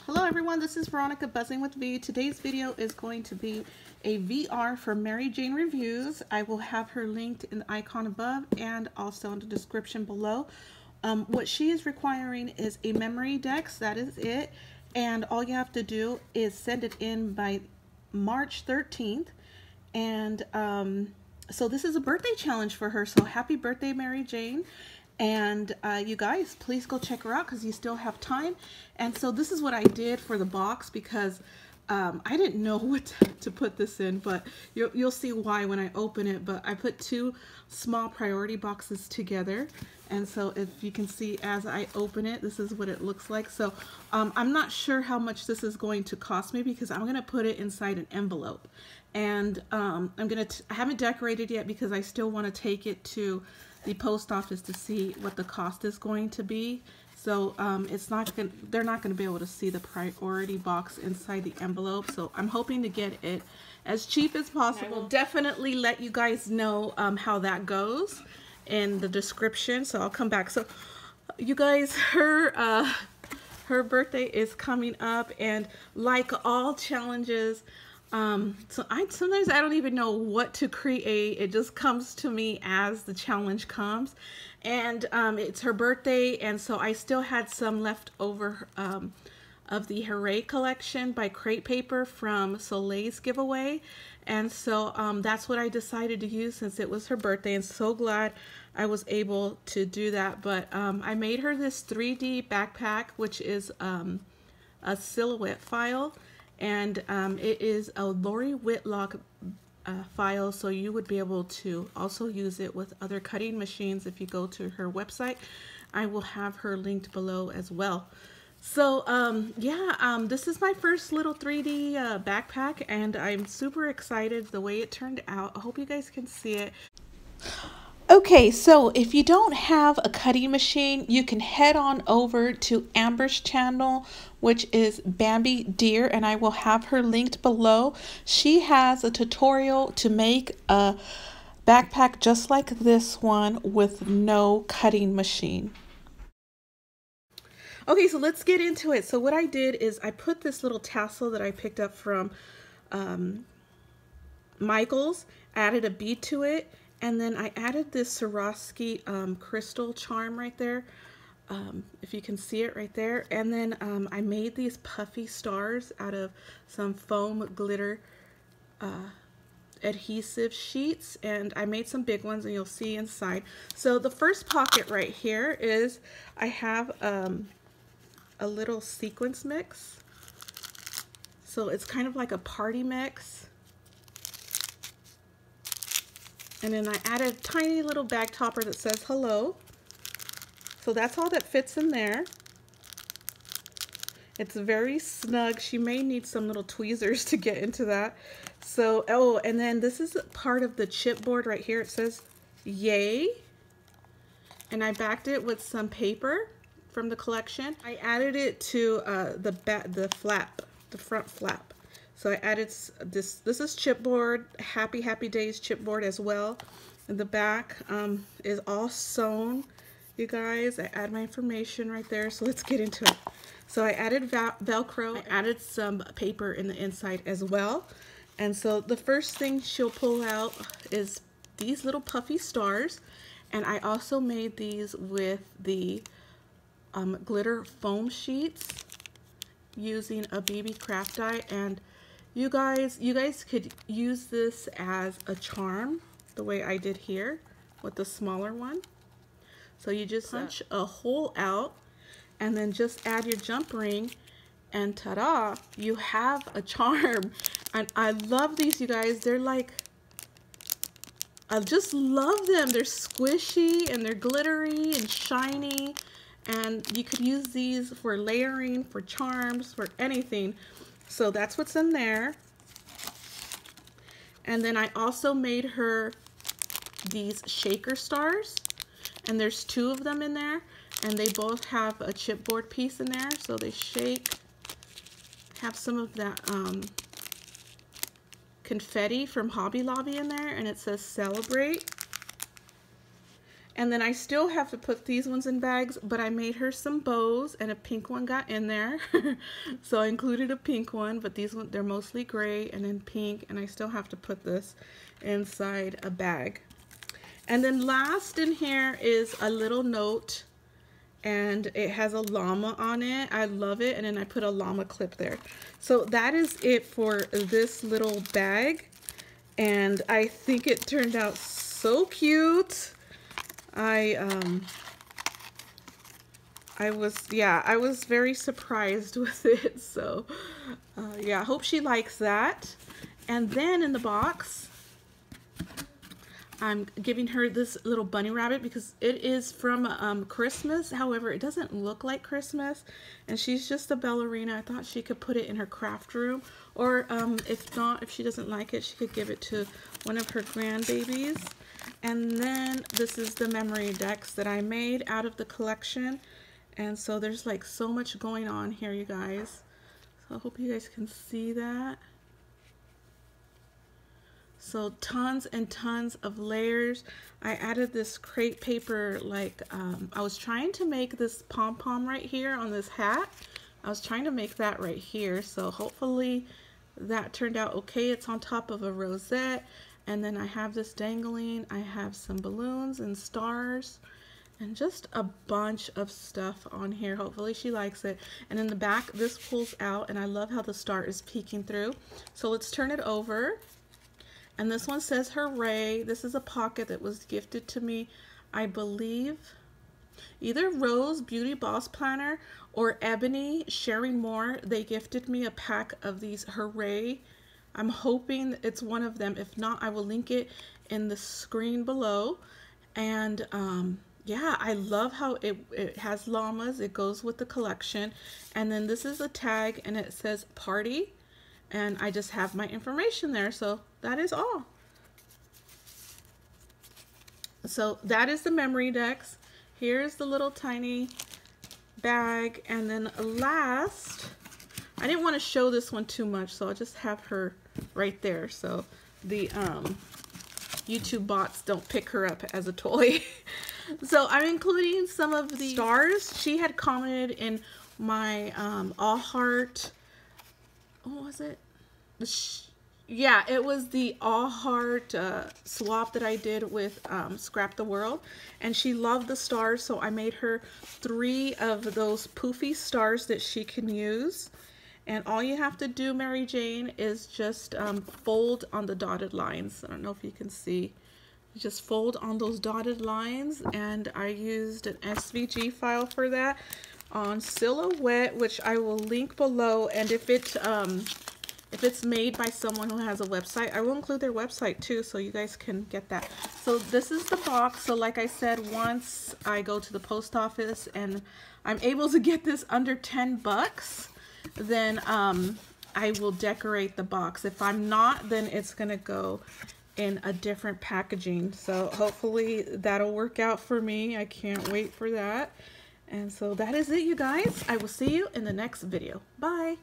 Hello everyone, this is Veronica Buzzing with V. Today's video is going to be a VR for Maryjane reviews. I will have her linked in the icon above and also in the description below. What she is requiring is a memory dex, that is it. And all you have to do is send it in by March 13th. And so this is a birthday challenge for her. So happy birthday, Maryjane. And you guys, please go check her out because you still have time. And so this is what I did for the box because I didn't know what to put this in, but you'll see why when I open it. But I put two small priority boxes together. And so if you can see as I open it, this is what it looks like. So I'm not sure how much this is going to cost me because I'm going to put it inside an envelope. And I haven't decorated yet because I still want to take it to the post office to see what the cost is going to be. So they're not going to be able to see the priority box inside the envelope. So I'm hoping to get it as cheap as possible. I will definitely let you guys know how that goes in the description. So I'll come back. So you guys, her birthday is coming up, and like all challenges, sometimes I don't even know what to create. It just comes to me as the challenge comes. And it's her birthday, and so I still had some left over of the Hooray collection by Crate Paper from Soleil's giveaway. And so that's what I decided to use since it was her birthday, and so glad I was able to do that. But I made her this 3D backpack, which is a silhouette file. And it is a Lori Whitlock file, so you would be able to also use it with other cutting machines if you go to her website. I will have her linked below as well. So this is my first little 3D backpack, and I'm super excited the way it turned out. I hope you guys can see it. Okay, so if you don't have a cutting machine, you can head on over to Amber's channel, which is Bambi Deer, and I will have her linked below. She has a tutorial to make a backpack just like this one with no cutting machine. Okay, so let's get into it. So what I did is I put this little tassel that I picked up from Michael's, added a bead to it, and then I added this Swarovski crystal charm right there, if you can see it right there. And then I made these puffy stars out of some foam glitter adhesive sheets, and I made some big ones, and you'll see inside. So the first pocket right here is I have a little sequence mix. So it's kind of like a party mix. And then I added a tiny little bag topper that says hello. So that's all that fits in there. It's very snug. She may need some little tweezers to get into that. So, oh, and then this is part of the chipboard right here. It says yay. And I backed it with some paper from the collection. I added it to the front flap. So I added this is chipboard, Happy Days chipboard as well. And the back is all sewn, you guys. I add my information right there, so let's get into it. So I added Velcro, I added some paper in the inside as well. And so the first thing she'll pull out is these little puffy stars. And I also made these with the glitter foam sheets using a BB craft die. And you guys could use this as a charm the way I did here with the smaller one. So you just punch a hole out and then just add your jump ring, and ta-da, you have a charm. And I love these, you guys. They're like, I just love them. They're squishy and they're glittery and shiny, and you could use these for layering, for charms, for anything. So that's what's in there. And then I also made her these shaker stars, and there's two of them in there, and they both have a chipboard piece in there, so they shake. Have some of that confetti from Hobby Lobby in there, and it says celebrate. And then I still have to put these ones in bags, but I made her some bows and a pink one got in there. So I included a pink one, but these ones, they're mostly gray and then pink, and I still have to put this inside a bag. And then last in here is a little note, and it has a llama on it. I love it. And then I put a llama clip there. So that is it for this little bag. And I think it turned out so cute. I was very surprised with it. So yeah, I hope she likes that. And then in the box, I'm giving her this little bunny rabbit because it is from Christmas. However, it doesn't look like Christmas, and she's just a ballerina. I thought she could put it in her craft room, or if not, if she doesn't like it, she could give it to one of her grandbabies. And then this is the memory decks that I made out of the collection. And so there's like so much going on here, you guys. So I hope you guys can see that. So tons and tons of layers. I added this crepe paper, like I was trying to make this pom-pom right here on this hat. I was trying to make that right here. So hopefully that turned out okay. It's on top of a rosette. And then I have this dangling. I have some balloons and stars and just a bunch of stuff on here. Hopefully she likes it. And in the back, this pulls out, and I love how the star is peeking through. So let's turn it over. And this one says hooray. This is a pocket that was gifted to me, I believe, either Rose Beauty Boss Planner or Ebony Sharing More. They gifted me a pack of these hooray. I'm hoping it's one of them. If not, I will link it in the screen below. And yeah, I love how it has llamas. It goes with the collection. And then this is a tag, and it says party. And I just have my information there. So that is all. So that is the memory decks. Here's the little tiny bag. And then last, I didn't want to show this one too much, so I'll just have her right there. So the YouTube bots don't pick her up as a toy. So I'm including some of the stars. She had commented in my all heart, what was it? Yeah, it was the all heart swap that I did with Scrap the World, and she loved the stars, so I made her 3 of those poofy stars that she can use. And all you have to do, Maryjane, is just fold on the dotted lines. I don't know if you can see. You just fold on those dotted lines, and I used an SVG file for that on Silhouette, which I will link below. And if it's made by someone who has a website, I will include their website too, so you guys can get that. So this is the box. So like I said, once I go to the post office and I'm able to get this under 10 bucks, then I will decorate the box. If I'm not, then it's gonna go in a different packaging. So hopefully that'll work out for me. I can't wait for that. And so that is it, you guys. I will see you in the next video. Bye.